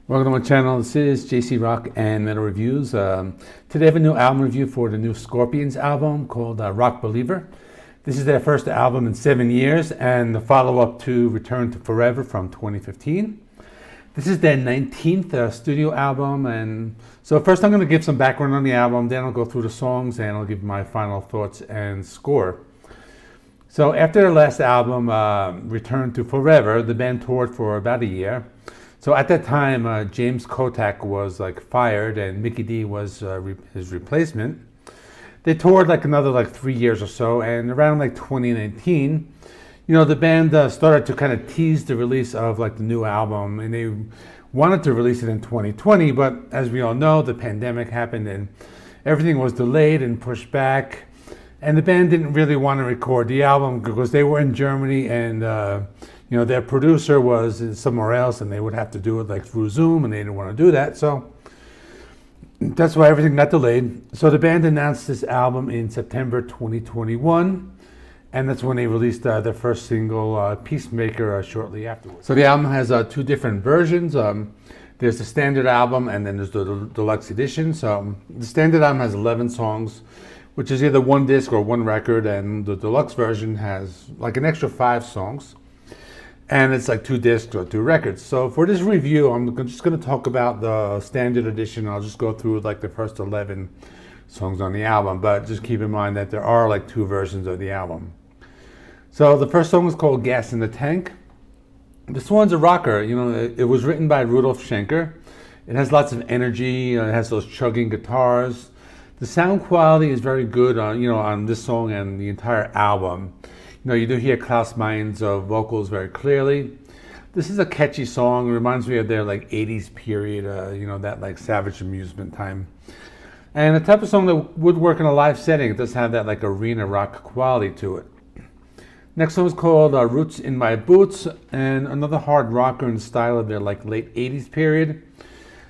Welcome to my channel. This is JC Rock and Metal Reviews. Today I have a new album review for the new Scorpions album called Rock Believer. This is their first album in 7 years and the follow-up to Return to Forever from 2015. This is their 19th studio album, and so first I'm going to give some background on the album, then I'll go through the songs and I'll give my final thoughts and score. So after their last album, Return to Forever, the band toured for about a year. So at that time, James Kotak was fired, and Mickey D was his replacement. They toured another 3 years or so, and around 2019, the band started to kind of tease the release of the new album, and they wanted to release it in 2020, but as we all know, the pandemic happened and everything was delayed and pushed back. And the band didn't really want to record the album because they were in Germany, and their producer was somewhere else, and they would have to do it through Zoom, and they didn't want to do that. So that's why everything got delayed. So the band announced this album in September 2021, and that's when they released their first single, Peacemaker, shortly afterwards. So the album has two different versions. There's the standard album, and then there's the deluxe edition. So the standard album has 11 songs, which is either one disc or one record, and the deluxe version has an extra 5 songs. And it's 2 discs or 2 records. So for this review, I'm just going to talk about the standard edition. I'll just go through the first 11 songs on the album, but just keep in mind that there are 2 versions of the album. So the first song is called Gas in the Tank. This one's a rocker. It was written by Rudolf Schenker. It has lots of energy. It has those chugging guitars. The sound quality is very good on this song and the entire album. You do hear Klaus Mein's vocals very clearly. This is a catchy song. It reminds me of their 80s period, that Savage Amusement time. And the type of song that would work in a live setting. It does have that arena rock quality to it. Next song is called Roots in My Boots, and another hard rocker in the style of their late 80s period.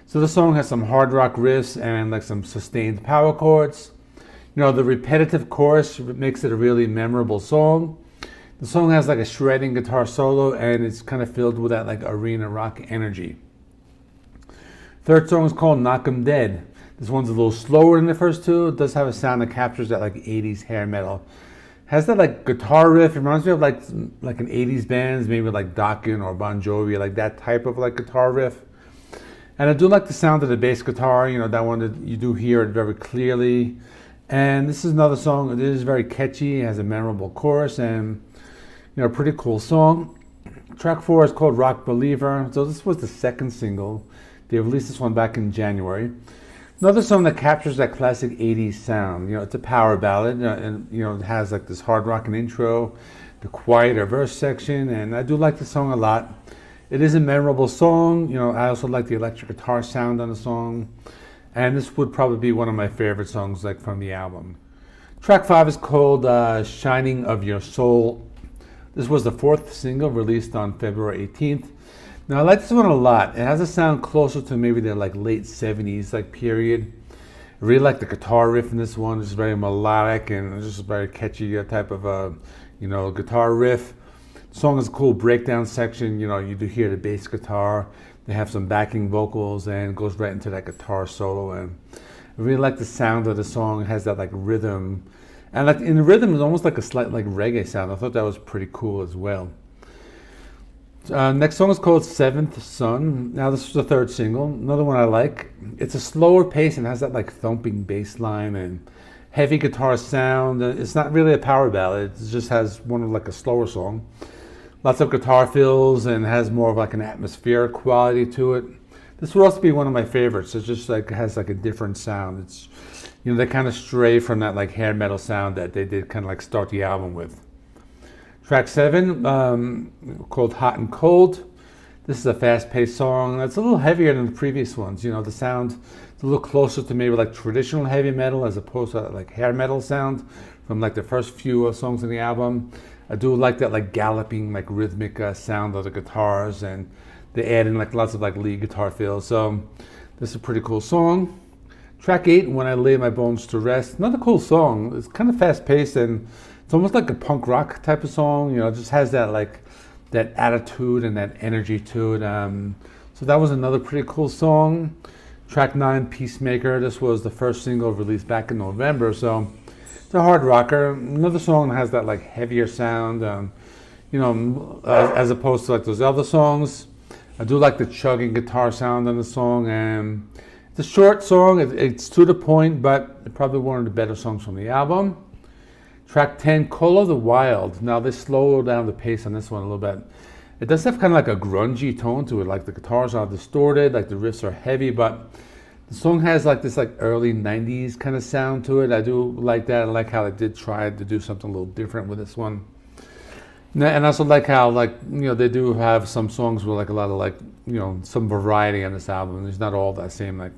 So the song has some hard rock riffs and some sustained power chords. The repetitive chorus makes it a really memorable song. The song has a shredding guitar solo, and it's kind of filled with that arena rock energy. Third song is called Knock 'Em Dead. This one's a little slower than the first two. It does have a sound that captures that 80s hair metal. Has that guitar riff. It reminds me of like an 80s bands, maybe Dokken or Bon Jovi, that type of guitar riff. And I do like the sound of the bass guitar, that one that you do hear it very clearly. And this is another song. It is very catchy. It has a memorable chorus and a pretty cool song. Track 4 is called Rock Believer. So this was the second single. They released this one back in January. Another song that captures that classic 80s sound. It's a power ballad, and it has this hard rocking intro, the quieter verse section, and I do like the song a lot. It is a memorable song. I also like the electric guitar sound on the song, and this would probably be one of my favorite songs from the album. Track 5 is called Shining of Your Soul. This was the 4th single released on February 18th. Now I like this one a lot. It has a sound closer to maybe their late 70s period. I really like the guitar riff in this one. It's very melodic and it's just a very catchy type of guitar riff. The song has a cool breakdown section. You do hear the bass guitar. They have some backing vocals, and it goes right into that guitar solo. And I really like the sound of the song. It has that rhythm, and in the rhythm, it's almost a slight reggae sound. I thought that was pretty cool as well. Next song is called Seventh Son. Now this is the 3rd single. Another one I like. It's a slower pace and has that thumping bass line and heavy guitar sound. It's not really a power ballad. It just has one of a slower song. Lots of guitar fills and has more of an atmospheric quality to it. This would also be one of my favorites. It just has a different sound. It's they kind of stray from that hair metal sound that they did kind of start the album with. Track 7, called Hot and Cold. This is a fast-paced song. It's a little heavier than the previous ones. The sound is a little closer to maybe traditional heavy metal as opposed to hair metal sound from the first few songs in the album. I do like that galloping rhythmic sound of the guitars, and they add in lots of lead guitar fills. So this is a pretty cool song. Track 8, When I Lay My Bones to Rest. Another cool song. It's kind of fast-paced, and it's almost like a punk rock type of song. It just has that that attitude and that energy to it. So that was another pretty cool song. Track 9, Peacemaker. This was the first single released back in November, so it's a hard rocker. Another song that has that like heavier sound, as opposed to like those other songs. I do like the chugging guitar sound on the song, and it's a short song. It's to the point, but probably one of the better songs from the album. Track 10, Call of the Wild. Now they slow down the pace on this one a little bit. It does have kind of like a grungy tone to it, like the guitars are distorted, like the riffs are heavy, but the song has like this like early 90s kind of sound to it. I do like that. I like how they did try to do something a little different with this one. And I also like how they do have some songs with like a lot of some variety on this album. It's not all that same like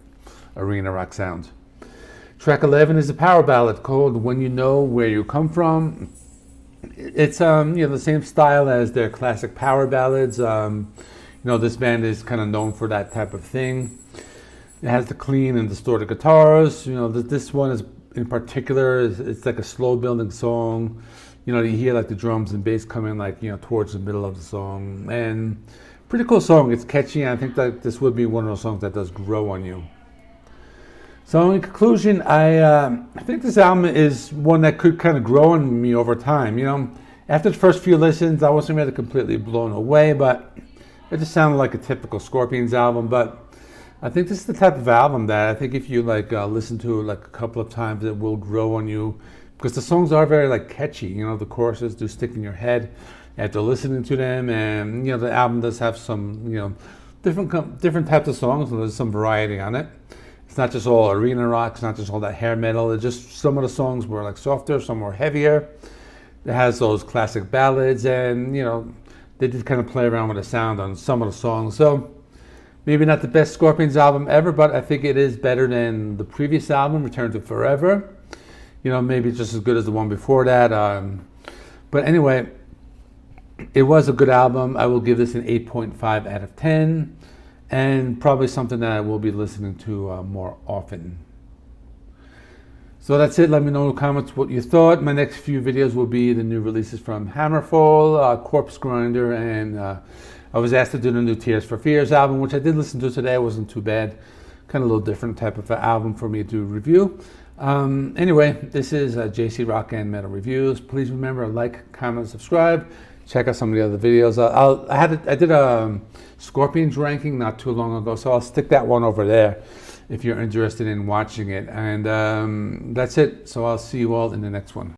arena rock sound. Track 11 is a power ballad called When You Know Where You Come From. It's the same style as their classic power ballads. This band is kind of known for that type of thing. It has the clean and distorted guitars. This one is in particular. It's like a slow building song. You hear like the drums and bass come in towards the middle of the song, and pretty cool song. It's catchy, and I think that this would be one of those songs that does grow on you. So in conclusion, I think this album is one that could kind of grow on me over time. After the first few listens, I wasn't really completely blown away, but it just sounded like a typical Scorpions album. But I think this is the type of album that I think if you listen to it a couple of times, it will grow on you, because the songs are very catchy. The choruses do stick in your head after listening to them, and the album does have some different types of songs, and there's some variety on it. It's not just all arena rock, it's not just all that hair metal. It's just some of the songs were softer, some were heavier. It has those classic ballads, and they did kind of play around with the sound on some of the songs. So maybe not the best Scorpions album ever, but I think it is better than the previous album, Return to Forever. Maybe just as good as the one before that. But anyway, it was a good album. I will give this an 8.5 out of 10. And probably something that I will be listening to more often. So that's it. Let me know in the comments what you thought. My next few videos will be the new releases from Hammerfall, Corpse Grinder, and I was asked to do the new Tears for Fears album, which I did listen to today. It wasn't too bad. Kind of a little different type of album for me to review. Anyway, this is JC Rock and Metal Reviews. Please remember, like, comment, subscribe. Check out some of the other videos. I did a Scorpions ranking not too long ago, so I'll stick that one over there if you're interested in watching it. And that's it. So I'll see you all in the next one.